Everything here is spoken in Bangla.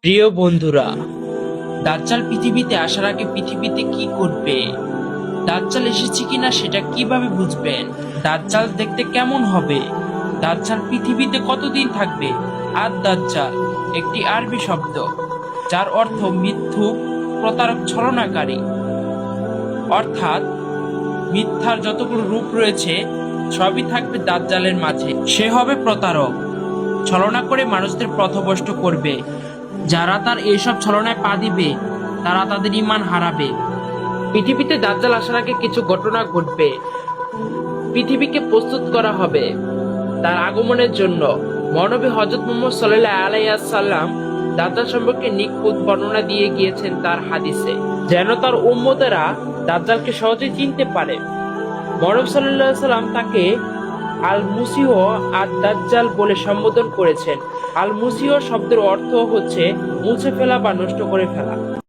প্রিয় বন্ধুরা, দাজ্জাল পৃথিবীতে আসার আগে পৃথিবীতে কি করবে? দাজ্জাল এসেছে কিনা সেটা কিভাবে বুঝবেন? দাজ্জাল দেখতে কেমন হবে? দাজ্জাল পৃথিবীতে কতদিন থাকবে? আর দাজ্জাল একটি আরবি শব্দ যার অর্থ মিথ্যুক, প্রতারক, ছলনাকারী। অর্থাৎ মিথ্যার যতগুলো রূপ রয়েছে সবই থাকবে দাজ্জালের মাঝে। সে হবে প্রতারক, ছলনা করে মানুষদের পথভ্রষ্ট করবে। যারা তার এইসব ছলনায় পা দিবে তারা তাদের ঈমান হারাবে। পৃথিবীতে দাজ্জাল আসার আগে কিছু ঘটনা ঘটবে। পৃথিবীকে প্রস্তুত করা হবে তার আগমনের জন্য। মহানবী হযরত মুহাম্মদ সাল্লাল্লাহু আলাইহি ওয়াসাল্লাম দাজ্জাল সম্পর্কে নিখুঁত বর্ণনা দিয়ে গিয়েছেন তার হাদিসে, যেন তার উম্মতেরা দাজ্জালকে সহজে চিনতে পারে। মহানবী সাল্লাল্লাহু আলাইহি ওয়াসাল্লাম তাকে আল মুসিহ আর দাজ্জাল বলে সম্বোধন করেছেন। আল মুসিহ শব্দের অর্থ হচ্ছে মুছে ফেলা বা নষ্ট করে ফেলা।